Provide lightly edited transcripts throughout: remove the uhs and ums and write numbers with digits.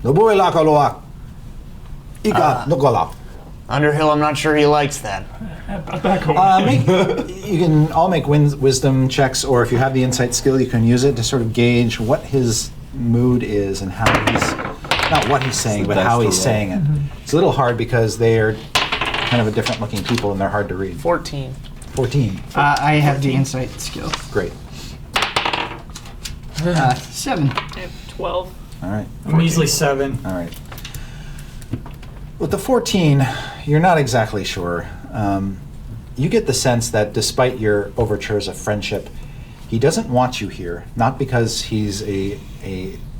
Noboy Lakaloak. Ika Nokolak. Underhill, I'm not sure he likes that. Back home. You can all make wisdom checks, or if you have the insight skill, you can use it to sort of gauge what his mood is and how he's, not what he's saying, but how he's saying it. It's a little hard because they are kind of a different looking people and they're hard to read. 14. 14. I have the insight skill. Great. 7. I have 12. All right. A measly 7. All right. With the 14, you're not exactly sure. You get the sense that despite your overtures of friendship, he doesn't want you here, not because he's a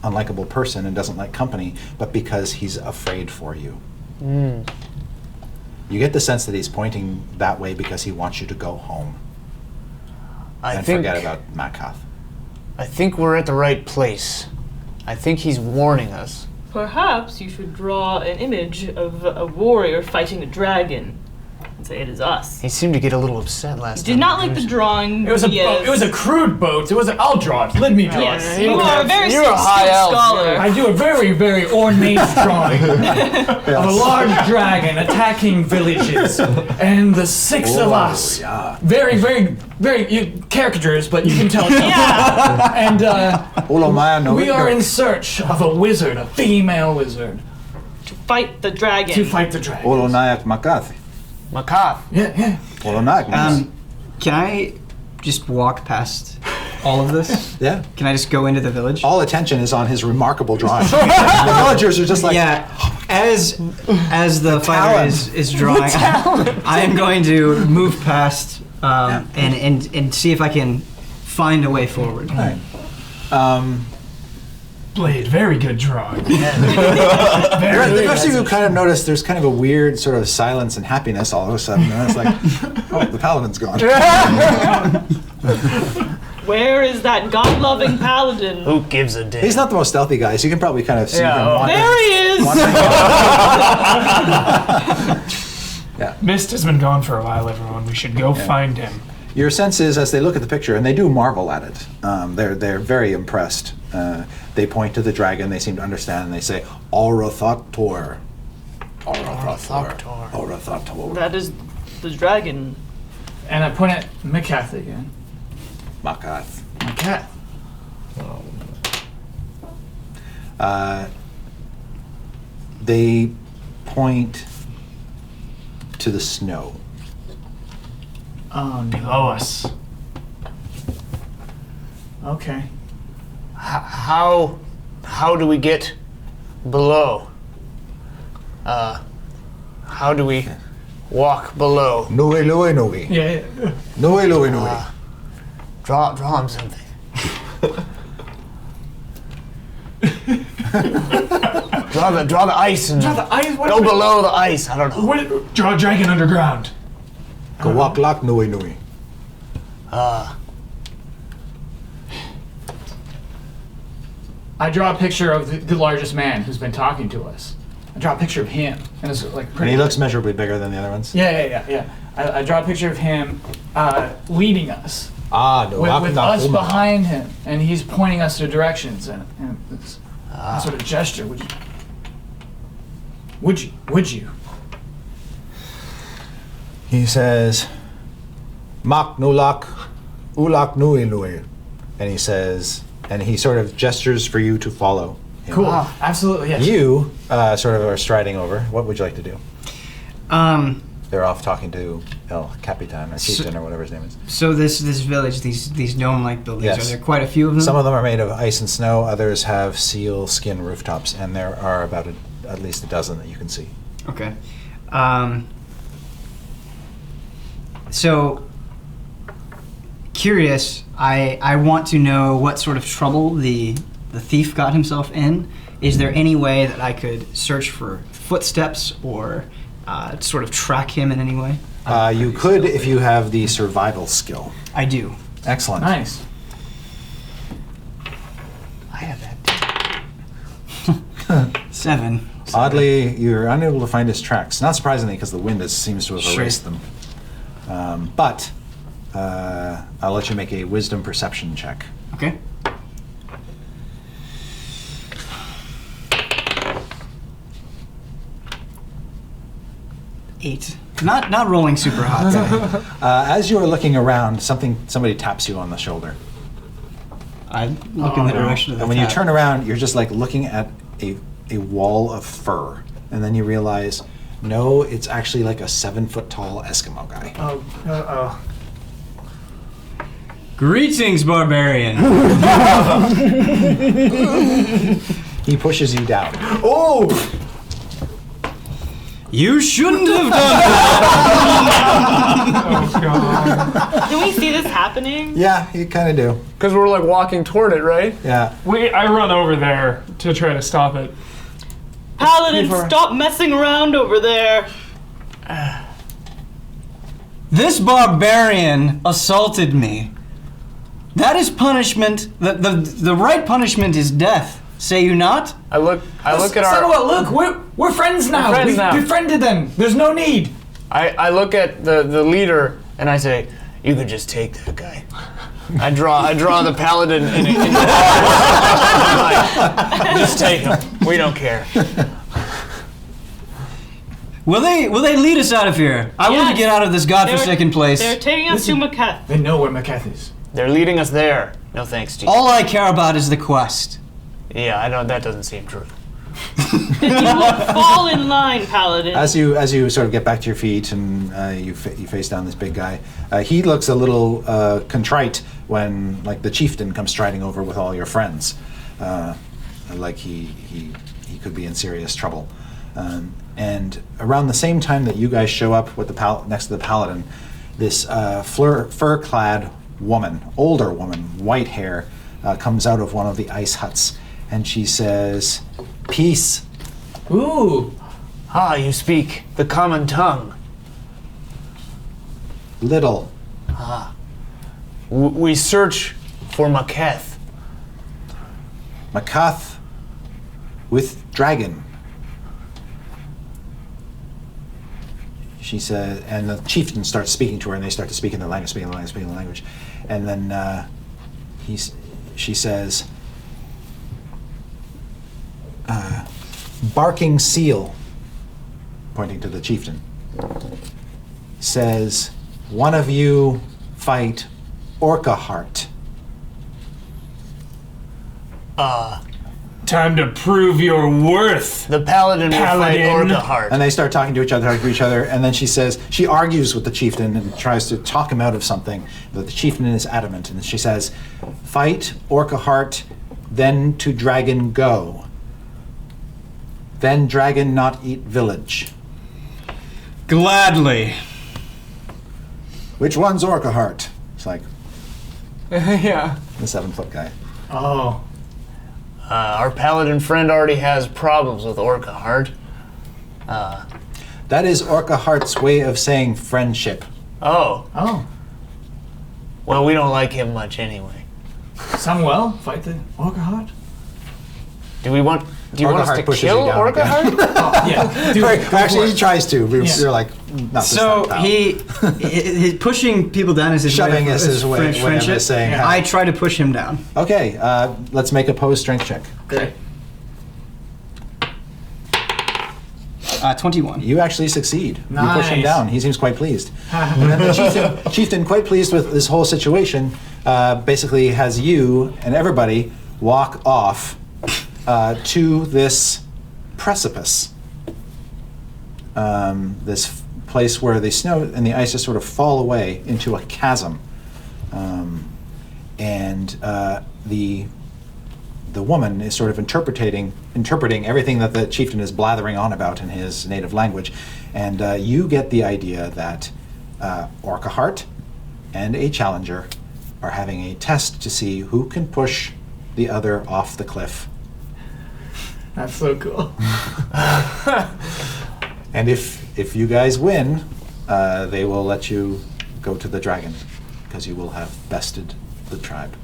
unlikable person and doesn't like company, but because he's afraid for you. You get the sense that he's pointing that way because he wants you to go home and forget about Makath. I think we're at the right place. I think he's warning us. Perhaps you should draw an image of a warrior fighting a dragon and say it is us. He seemed to get a little upset last time. Did not like the drawing. It was a boat. It was a crude boat. It was. I'll draw it. Let me draw Yes, it. you are a very You're a high elf. scholar. I do a very, very ornate drawing of a large dragon attacking villages, and the 6 of us. Yeah. Very, very, very caricatures, but you can tell. And we are in search of a wizard, a female wizard, To fight the dragon. to fight the dragon. Olonayak Makath. Makath. Yeah. Olonayak. Can I just walk past all of this? Yeah. Can I just go into the village? All attention is on his remarkable drawing. The villagers are just like, Yeah, as the fighter is drawing, I am going to move past and see if I can find a way forward. All right. Blade, very good drawing. The rest of you kind of notice there's kind of a weird sort of silence and happiness all of a sudden. And it's like, oh, the paladin's gone. Where is that god-loving paladin? Who gives a damn? He's not the most stealthy guy, so you can probably kind of see him wander. There he is! Mist has been gone for a while, everyone. We should go find him. Your sense is, as they look at the picture, and they do marvel at it, they're very impressed. They point to the dragon, they seem to understand, and they say, Aurathator. Aurathator. Aurathator. That is the dragon. And I point at Makath again. Makath. Makath. They point to the snow. Below us. Okay. How do we get below? How do we walk below? Nui. Yeah. Nui. Draw him something. draw the ice and Draw the ice. go below the ice. I don't know. Draw a dragon underground. Go walk lock nui. I draw a picture of the largest man who's been talking to us. I draw a picture of him, and it's like And pretty. he looks measurably bigger than the other ones. Yeah. I draw a picture of him leading us No. with us behind him, and he's pointing us to directions, and it's a sort of gesture. Would you? He says, Mak nulak, ulak nui. And he says, and he sort of gestures for you to follow him. Cool. Absolutely. Yes. You sort of are striding over. What would you like to do? Um, They're off talking to El Capitan or Chieftain or whatever his name is. so this village, these dome-like buildings, Yes. are there quite a few of them? Some of them are made of ice and snow. Others have seal skin rooftops, and there are about at least a dozen that you can see. Okay. So, curious, I want to know what sort of trouble the thief got himself in. Is there any way that I could search for footsteps or sort of track him in any way? You could if you have the survival skill. I do. Excellent. Nice. I have that. 7. Oddly, you're unable to find his tracks. Not surprisingly, because the wind seems to have Sure. erased them. But I'll let you make a wisdom perception check. Okay. 8. Not rolling super hot. As you are looking around, somebody taps you on the shoulder. I look in the direction of the And when you tap. turn around, you're just like looking at a wall of fur. And then you realize, no, it's actually like a 7-foot tall Eskimo guy. Oh, uh-oh. Greetings, barbarian. He pushes you down. Oh! You shouldn't have done Oh god. Can we see this happening? Yeah, you kind of do. Because we're like walking toward it, right? Yeah. I run over there to try to stop it. Paladin, stop messing around over there. This barbarian assaulted me. That is punishment. The right punishment is death. Say you not? I look at Son of our. a look, we're friends now. We're friends We've now. befriended them. There's no need. I look at the leader and I say, "You could just take that guy." I draw the paladin in just take him. We don't care. Will they lead us out of here? I want to Yes. get out of this godforsaken place. They're taking us to Maketh. They know where Maketh is. They're leading us there. No thanks to you. All I care about is the quest. Yeah, I know that doesn't seem true. You will fall in line, Paladin. As you sort of get back to your feet and you face down this big guy, he looks a little contrite when like the chieftain comes striding over with all your friends, like he could be in serious trouble. And around the same time that you guys show up with the next to the paladin, this fur-clad woman, older woman, white hair, comes out of one of the ice huts, and she says, "Peace." Ooh. Ah, you speak the common tongue. Little. We search for Maketh. Makath with dragon. She said, and the chieftain starts speaking to her, and they start to speak in their language, and then she says, "Barking seal," pointing to the chieftain, says, "One of you fight Orca Heart." Time to prove your worth. The paladin will fight Paladin. Orca Heart. And they start talking to each other, and then she says, she argues with the chieftain and tries to talk him out of something, but the chieftain is adamant, and she says, "Fight Orca Heart, then to dragon go. Then dragon not eat village." Gladly. Which one's Orca Heart? It's like Yeah. the 7-foot guy. Oh. Our paladin friend already has problems with Orca Heart. That is Orca Heart's way of saying friendship. Oh, Oh. well, we don't like him much anyway. Samuel, fight the Orca Heart? Do you want Orca us Heart to pushes you kill down Orca again. Heart? Yeah. Dude, Right, go for actually, he it. tries to, but Yeah. you're like, not this So time, pal. he pushing people down is his Shoving way of, is his way of friendship. saying, Yeah. I try to push him down. Okay, let's make a opposed strength check. Okay. 21. You actually succeed. You push him Nice. down. He seems quite pleased. And then the chieftain, quite pleased with this whole situation, basically has you and everybody walk off to this precipice. This place where the snow and the ice just sort of fall away into a chasm. And the woman is sort of interpreting everything that the chieftain is blathering on about in his native language, and you get the idea that Orca Heart and a challenger are having a test to see who can push the other off the cliff. That's so cool. And if you guys win, they will let you go to the dragon, because you will have bested the tribe.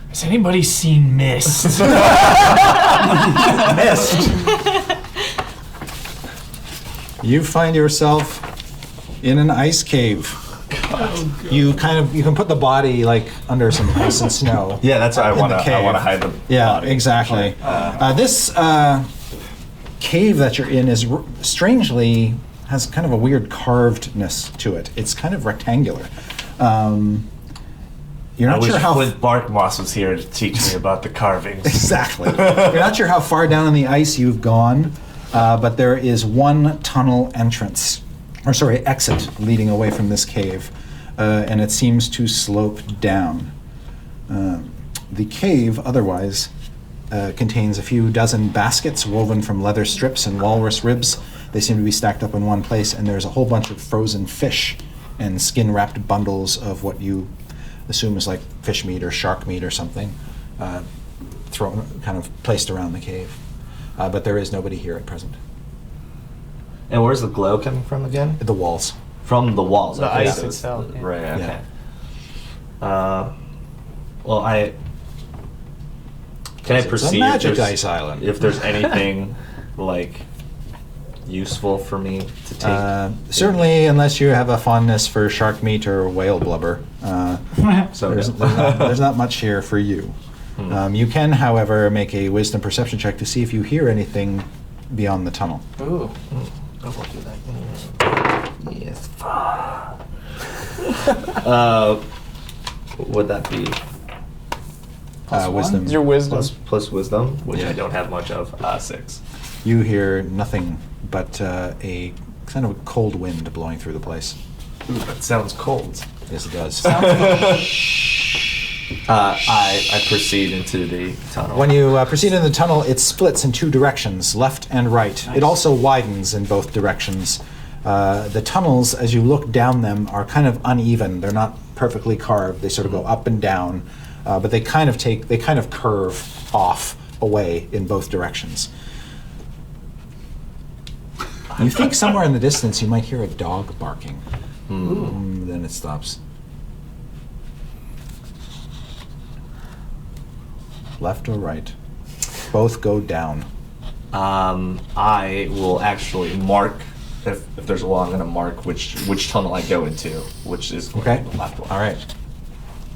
Has anybody seen Mist? Missed. You find yourself in an ice cave. You can put the body like under some ice and snow. Yeah, that's why I In want the to. cave. I want to hide the Yeah, body. exactly. This cave that you're in is strangely has kind of a weird carvedness to it. It's kind of rectangular. You're I not wish sure how Flint Barkmoss was here to teach me about the carvings. exactly. You're not sure how far down in the ice you've gone, but there is one tunnel entrance, exit leading away from this cave, and it seems to slope down. The cave, otherwise, contains a few dozen baskets woven from leather strips and walrus ribs. They seem to be stacked up in one place, and there's a whole bunch of frozen fish and skin-wrapped bundles of what you assume is like fish meat or shark meat or something, thrown, kind of placed around the cave. But there is nobody here at present. And where's the glow coming from again? The walls. From the walls. The okay, ice so itself, yeah. Right. Okay. Yeah. Well, can I It's a perceive magic if there's- ice island. if there's anything like useful for me to take? Certainly, unless you have a fondness for shark meat or whale blubber. So There's not much here for you. You can, however, make a wisdom perception check to see if you hear anything beyond the tunnel. Ooh. I won't do that. Yes. Would that be Wisdom. It's your wisdom. plus wisdom, which Yeah. I don't have much of? 6. You hear nothing but a kind of a cold wind blowing through the place. Ooh, that sounds cold. Yes, it does. I proceed into the tunnel. When you proceed in the tunnel, it splits in two directions, left and right. It also widens in both directions. The tunnels, as you look down them, are kind of uneven. They're not perfectly carved. They sort of go up and down, but they kind of curve off away in both directions. You think somewhere in the distance you might hear a dog barking. Then it stops. Left or right? Both go down. I will actually mark, if there's a wall, I'm going to mark which tunnel I go into, which is going Okay. to be the left one. All right.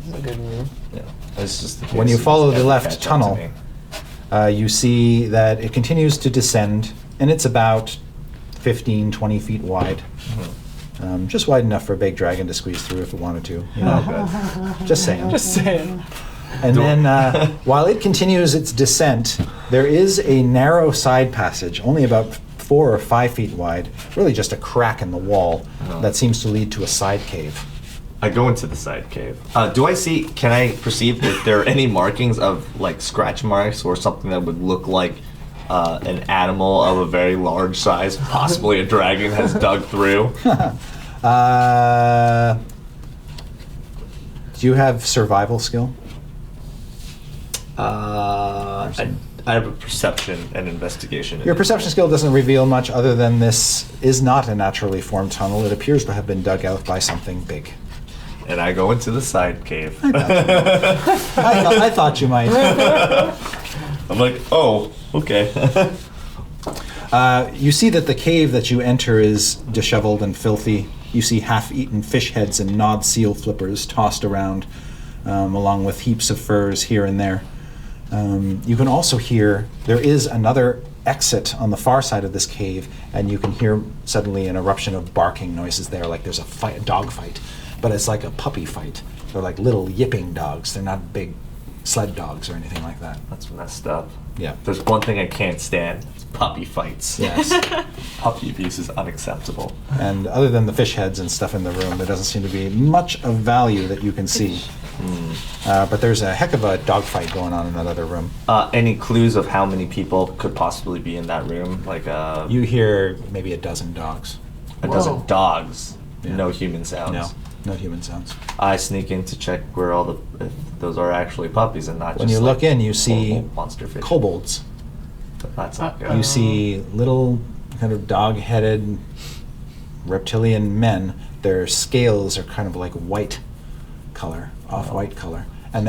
That's a good move. Yeah. It's just in When case you follow the ever left catch up to tunnel, me. you see that it continues to descend, and it's about 15, 20 feet wide. Just wide enough for a big dragon to squeeze through if it wanted to. You know? Just saying. Just saying. And then, while it continues its descent, there is a narrow side passage, only about 4 or 5 feet wide, really just a crack in the wall that seems to lead to a side cave. I go into the side cave. Can I perceive if there are any markings of like scratch marks or something that would look like an animal of a very large size, possibly a dragon has dug through? Do you have survival skill? I have a perception and investigation. Your perception skill doesn't reveal much other than this is not a naturally formed tunnel. It appears to have been dug out by something big. And I go into the side cave. I thought you might. I'm like, oh, okay. You see that the cave that you enter is disheveled and filthy. You see half-eaten fish heads and gnawed seal flippers tossed around, along with heaps of furs here and there. You can also hear there is another exit on the far side of this cave, and you can hear suddenly an eruption of barking noises there, like there's a dog fight, but it's like a puppy fight. They're like little yipping dogs. They're not big sled dogs or anything like that. That's messed up. Yeah. There's one thing I can't stand. It's puppy fights. Yes. Puppy abuse is unacceptable. And other than the fish heads and stuff in the room, there doesn't seem to be much of value that you can see. But there's a heck of a dogfight going on in that other room. Any clues of how many people could possibly be in that room? Like You hear maybe a dozen dogs. a dozen dogs. Yeah. No human sounds. No human sounds. I sneak in to check where if those are actually puppies and not When just you look in, you see horrible monster fish. kobolds. That's not good. You see little kind of dog-headed reptilian men. Their scales are kind of like white color, off-white color. And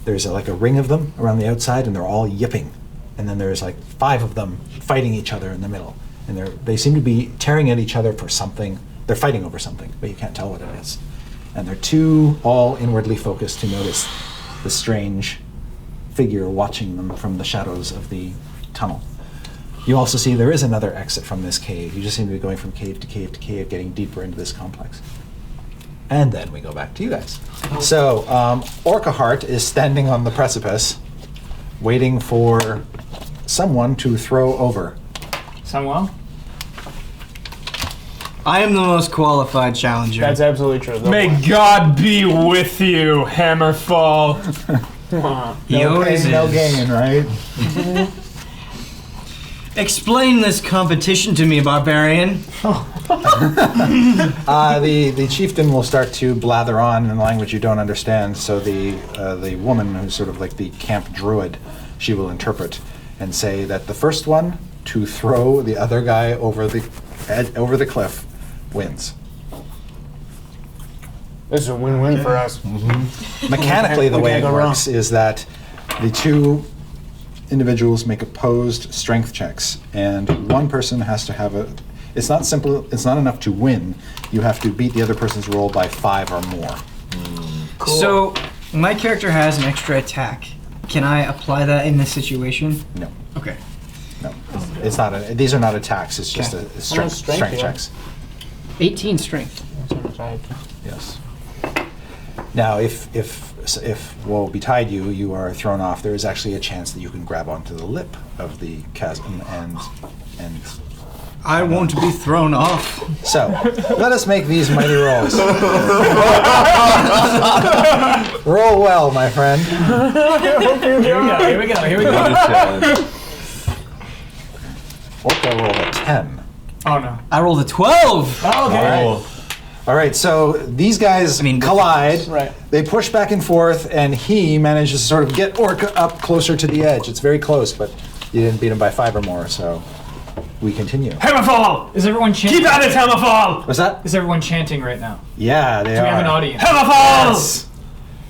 there's like a ring of them around the outside, and they're all yipping. And then there's like 5 of them fighting each other in the middle. And they seem to be tearing at each other for something. They're fighting over something, but you can't tell what it is. And they're too all inwardly focused to notice the strange figure watching them from the shadows of the tunnel. You also see there is another exit from this cave. You just seem to be going from cave to cave to cave, getting deeper into this complex. And then we go back to you guys. So, Orcahart is standing on the precipice, waiting for someone to throw over. Samuel? I am the most qualified challenger. That's absolutely true. May God be with you, Hammerfall. He No always pain, no is. gain, right? Explain this competition to me, barbarian. The chieftain will start to blather on in a language you don't understand. So the woman, who's sort of like the camp druid, she will interpret and say that the first one to throw the other guy over the cliff wins. This is a win-win for us. Mechanically, the We way can't it go wrong. works is that the two individuals make opposed strength checks, and one person has to have a. It's not simple. It's not enough to win. You have to beat the other person's roll by 5 or more. So, my character has an extra attack. Can I apply that in this situation? No, Okay. no, it's not. These are not attacks. It's just Okay. a strength strength you checks. 18 strength. Yes. Now, if woe betide you, you are thrown off. There is actually a chance that you can grab onto the lip of the chasm and. I won't be thrown off. So, let us make these mighty rolls. Roll well, my friend. Here we go. Orca rolled a 10. Oh no. I rolled a 12. Oh, okay. All right, so these guys collide. Right. They push back and forth, and he manages to sort of get Orca up closer to the edge. It's very close, but you didn't beat him by 5 or more, so we continue. Hammerfall! Is everyone chanting? Keep at it, Hammerfall! What's that? Is everyone chanting right now? Yeah, they Do are. we have an audience? Hammerfall! Yes,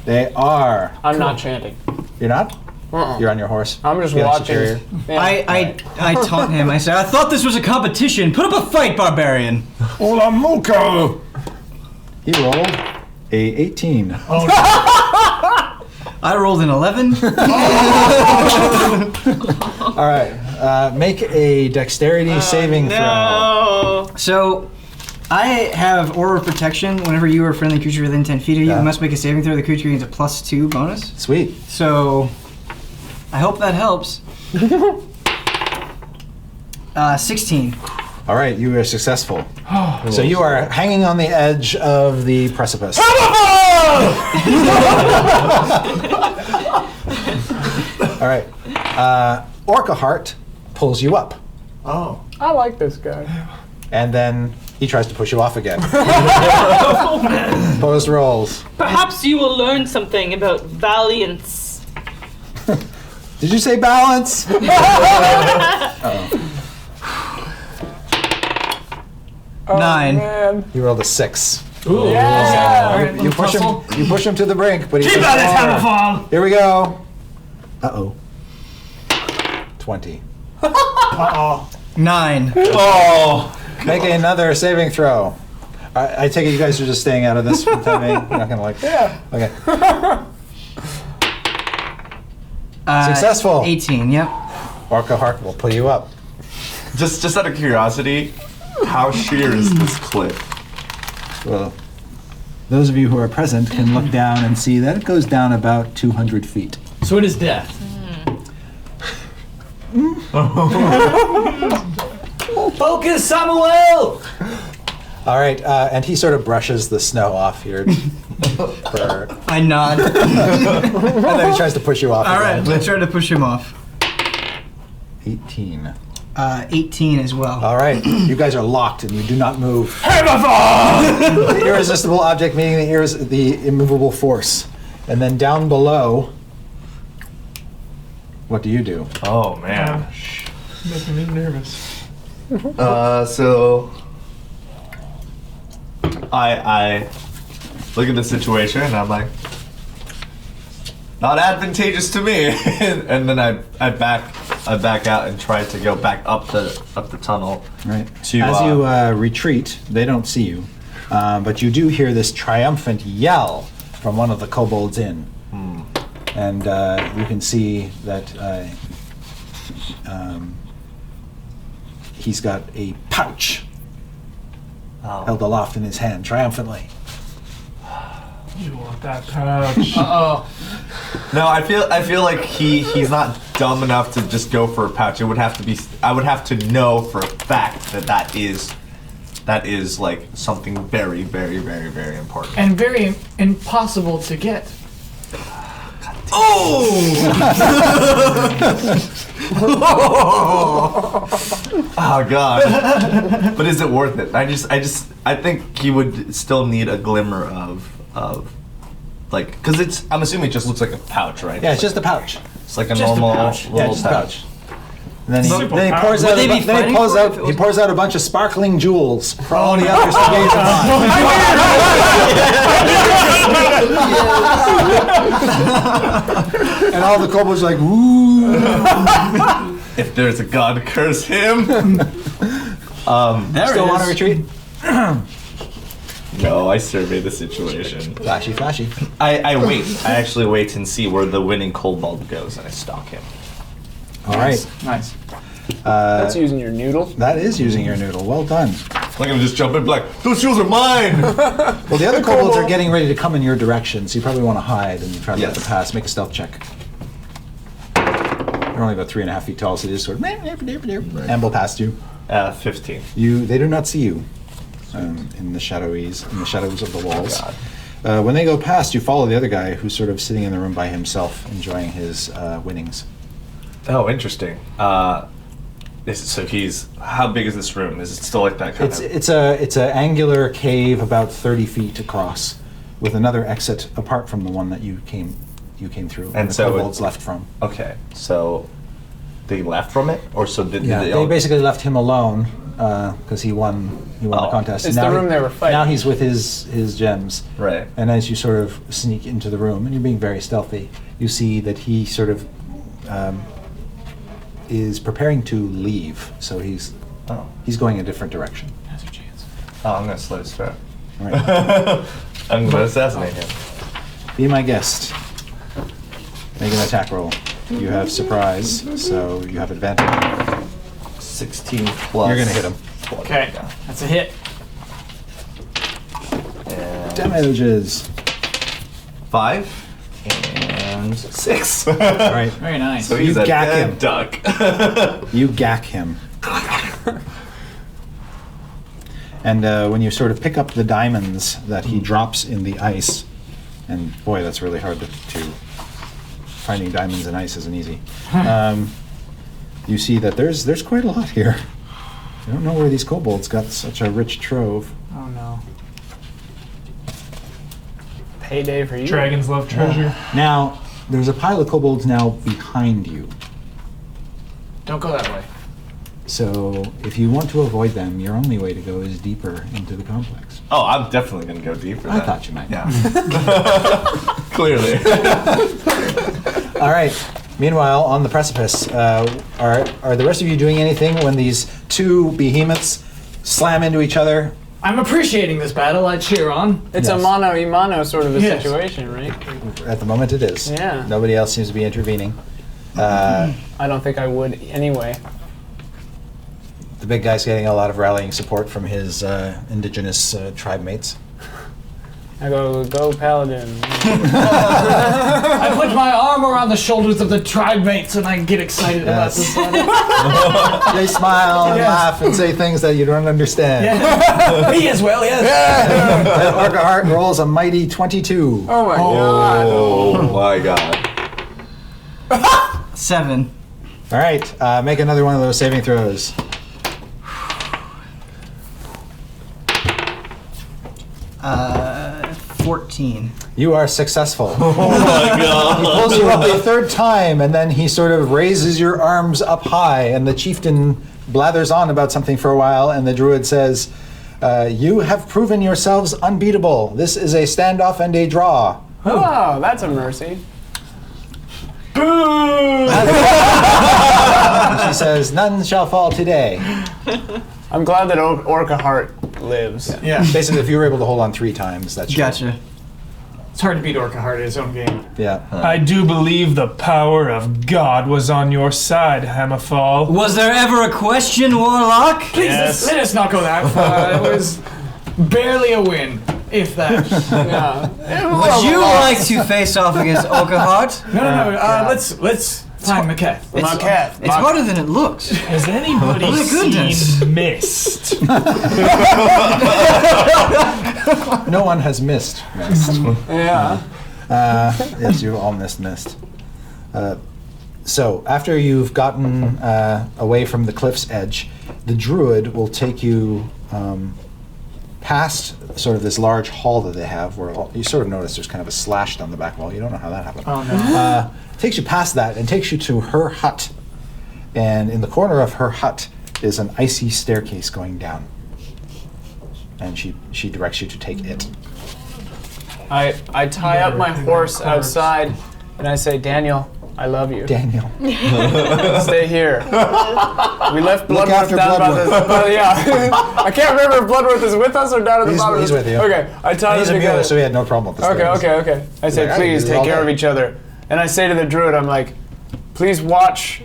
they are. I'm not chanting. You're not? Uh-uh. You're on your horse? I'm just Feeling watching. superior? Yeah. I taunt him. I said, I thought this was a competition. Put up a fight, barbarian. Olamuko! He rolled a 18. I rolled an 11. All right, make a dexterity saving throw. No. So, I have Aura of Protection. Whenever you or a friendly creature within 10 feet of you Yeah. must make a saving throw, the creature gains a +2 bonus. Sweet. So, I hope that helps. 16. All right, you are successful. So you are hanging on the edge of the precipice. All right. Orcahart pulls you up, I like this guy. and then he tries to push you off again. Opposed rolls. Perhaps you will learn something about valiance. Did you say balance? Oh, 9. Man. You rolled a 6. Ooh. Yeah. All right, You little push him. tussle. You push him to the brink, but he. Keep pushes at it, harder. Hammerfall! Here we go. 20. 9. Oh! Make another saving throw. I take it you guys are just staying out of this for the time being. You're not gonna like. Yeah. Okay. Successful. 18, yep. Orcahart will pull you up. Just out of curiosity, how sheer is this cliff? Well, those of you who are present can look down and see that it goes down about 200 feet. So it is death. Focus, Samuel! All right, and he sort of brushes the snow off here. I nod. And then he tries to push you off. All right, again. let's try to push him off. 18. 18 as well. All right, you guys are locked and you do not move. Hammerfall! The irresistible object meaning the immovable force. And then down below, what do you do? Oh man. Making me nervous. So I look at the situation and I'm like, not advantageous to me. And then I back out and try to go back up the tunnel. Right. To, As you retreat, they don't see you, but you do hear this triumphant yell from one of the kobolds in, and you can see that he's got a pouch Oh. held aloft in his hand triumphantly. You want that pouch? Uh-oh. No, I feel like he's not dumb enough to just go for a pouch. It would have to be. I would have to know for a fact that is like something very, very, very, very important. And very impossible to get. Oh God! But is it worth it? I think he would still need a glimmer of like, because it's. I'm assuming it just looks like a pouch, right? Yeah, it's just a pouch. It's like a just a normal pouch. little Yeah, just a pouch. And then Simple he pouch. pours Would out. they be Then he fighting pours for it out. if it He was- pours out a bunch of sparkling jewels for all the others to gaze upon. And all the kobolds are like, ooh. If there's a god, curse him. There Still it want to is. retreat? No, I survey the situation. Flashy, flashy. I wait. I actually wait and see where the winning kobold goes, and I stalk him. All right. Nice. That's using your noodle. That is using your noodle. Well done. Like I'm just jumping like, those jewels are mine! Well, the other kobolds are getting ready to come in your direction, so you probably want to hide and try to get Yes. the pass. Make a stealth check. You're only about 3.5 feet tall, so they just sort of amble past you. 15. They do not see you in the shadows of the walls. When they go past, you follow the other guy who's sort of sitting in the room by himself, enjoying his winnings. Oh, interesting. So he's. How big is this room? Is it still like that kind of? It's a angular cave about 30 feet across, with another exit apart from the one that you came through, And the so kobolds left from. Okay, so they left from it, or so did Yeah, they? they basically left him alone because he won the Oh. contest. It's Now the room they were fighting. Now he's with his gems. Right. And as you sort of sneak into the room, and you're being very stealthy, you see that he sort of is preparing to leave. So he's going a different direction. That's your chance. Oh, I'm gonna slit his throat. All right. I'm gonna assassinate him. Be my guest. Make an attack roll. You have surprise, so you have advantage. 16 plus. You're gonna hit him. 20. Okay, Yeah. that's a hit. And Damages. 5 and 6. All right. Very nice. So he's You a gack dead him. duck. You gack him. And when you sort of pick up the diamonds that he drops in the ice, and boy, that's really hard to finding diamonds in ice isn't easy. You see that there's quite a lot here. I don't know where these kobolds got such a rich trove. Oh no. Payday for you. Dragons love treasure. Now, there's a pile of kobolds now behind you. Don't go that way. So if you want to avoid them, your only way to go is deeper into the complex. Oh, I'm definitely gonna go deeper. I then. thought you might. Yeah. Clearly. All right. Meanwhile, on the precipice, are the rest of you doing anything when these two behemoths slam into each other? I'm appreciating this battle. I cheer on. It's Yes. a mano-a-mano sort of a Yes. situation, right? At the moment, it is. Yeah. Nobody else seems to be intervening. I don't think I would anyway. The big guy's getting a lot of rallying support from his indigenous tribe mates. I go Paladin. I put my arm around the shoulders of the tribe mates and I get excited about Yes. this battle. They smile and Yes. laugh and say things that you don't understand. Me as well, yes. And Orca rolls a mighty 22. Oh my god. Oh my god. 7. All right, make another one of those saving throws. Uh, 14. You are successful. Oh my god. He pulls you up a third time, and then he sort of raises your arms up high, and the chieftain blathers on about something for a while, and the druid says, you have proven yourselves unbeatable. This is a standoff and a draw. Oh, that's a mercy. She says, none shall fall today. I'm glad that Orca Heart lives. Yeah. Basically, if you were able to hold on 3 times, that's your- Gotcha. It's hard to beat Orcahart at his own game. Yeah. I do believe the power of God was on your side, Hammerfall. Was there ever a question, Warlock? Please, Yes. let us not go that far. It was barely a win, if that. Would you like to face off against Orcahart? No. Let's find Macbeth. It's harder than it looks. Has anybody my goodness. seen Mist? No one has missed. Yeah. Yes, you've all missed. So after you've gotten away from the cliff's edge, the druid will take you past sort of this large hall that they have, where you sort of notice there's kind of a slash down the back wall. You don't know how that happened. Oh no. Takes you past that and takes you to her hut. And in the corner of her hut is an icy staircase going down. And she directs you to take it. I tie up my horse outside, and I say, Daniel, I love you. Daniel. Stay here. We left Look Bloodworth after down by the. Bloodworth. Yeah. I can't remember if Bloodworth is with us or down at the bottom. He's with you. Okay, I tie He's them a together. mueller, so he had no problem with this. Okay. I say, like, I can please do this take all care day. of each other. And I say to the druid, I'm like, please watch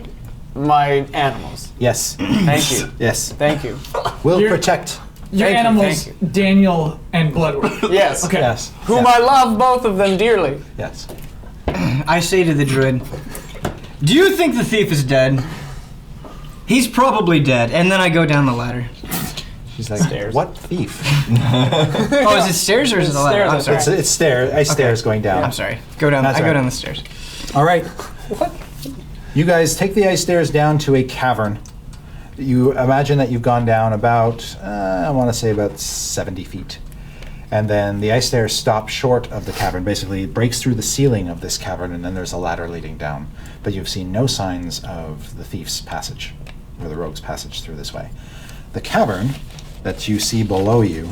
my animals. Yes. Thank you. Yes. Thank you. We'll You're- protect. Your Thank you, animals, thank Daniel and Bloodworth. Yes. Okay. Yes. Whom yes. I love, both of them dearly. Yes. I say to the druid, do you think the thief is dead? He's probably dead. And then I go down the ladder. She's like, Stairs. what thief? Oh, is it stairs or is it the ladder? stairs, I'm I'm sorry. It's stairs. Ice stairs going down. I'm sorry. Go down. That's I go right. down the stairs. All right. You guys take the ice stairs down to a cavern. You imagine that you've gone down about, I want to say about 70 feet. And then the ice stairs stop short of the cavern. Basically, it breaks through the ceiling of this cavern, and then there's a ladder leading down. But you've seen no signs of the thief's passage, or the rogue's passage through this way. The cavern that you see below you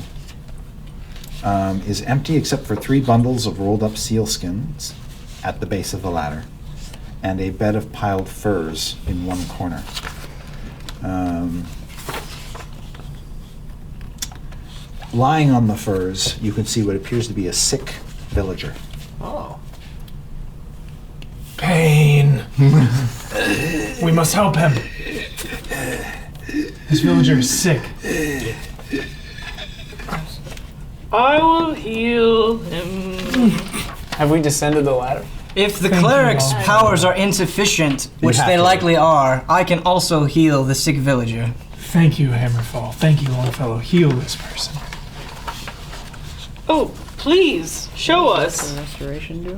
is empty except for 3 bundles of rolled up seal skins at the base of the ladder, and a bed of piled furs in one corner. Lying on the furs, you can see what appears to be a sick villager. Oh. Pain. We must help him. This villager is sick. I will heal him. Have we descended the ladder? If the Thank cleric's you. powers are insufficient, which have they to. likely are, I can also heal the sick villager. Thank you, Hammerfall. Thank you, Longfellow. Heal this person. Oh, please, show us. Restoration do?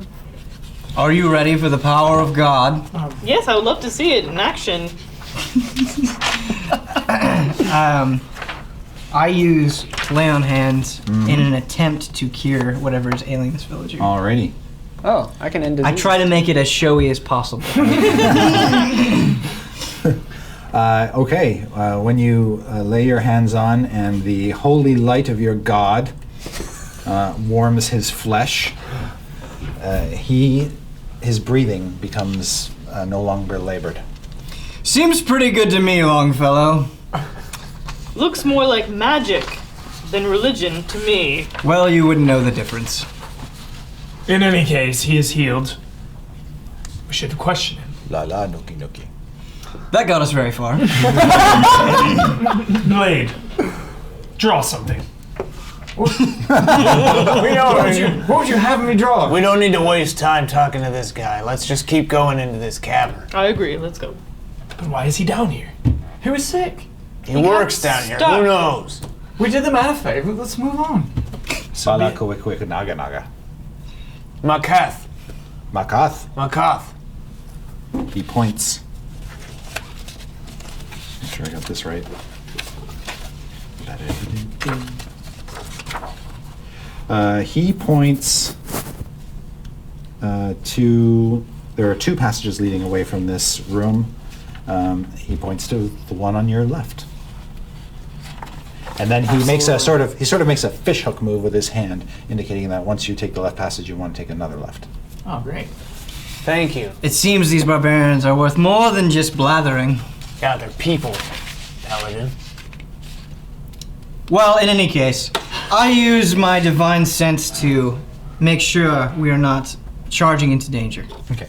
Are you ready for the power of God? Yes, I would love to see it in action. I use lay on hands in an attempt to cure whatever is ailing this villager. Alrighty. Oh, I can end disease. I try to make it as showy as possible. Okay, when you lay your hands on and the holy light of your God warms his flesh, his breathing becomes no longer labored. Seems pretty good to me, Longfellow. Looks more like magic than religion to me. Well, you wouldn't know the difference. In any case, he is healed. We should question him. La la nookie nookie. That got us very far. Blade, draw something. We don't, What would you have me draw? we don't need to waste time talking to this guy. Let's just keep going into this cavern. I agree, let's go. But why is he down here? He was sick. He works down here. stuck. Who knows? We did the man a favor. Let's move on. Bala quick naga naga. Makath. Makath. Makath. He points. Make sure I got this right. He points to. There are 2 passages leading away from this room. He points to the one on your left. And then he makes a sort of makes a fishhook move with his hand, indicating that once you take the left passage, you want to take another left. Oh, great. Thank you. It seems these barbarians are worth more than just blathering. Yeah, they're people, Paladin. Well, in any case, I use my divine sense to make sure we are not charging into danger. Okay.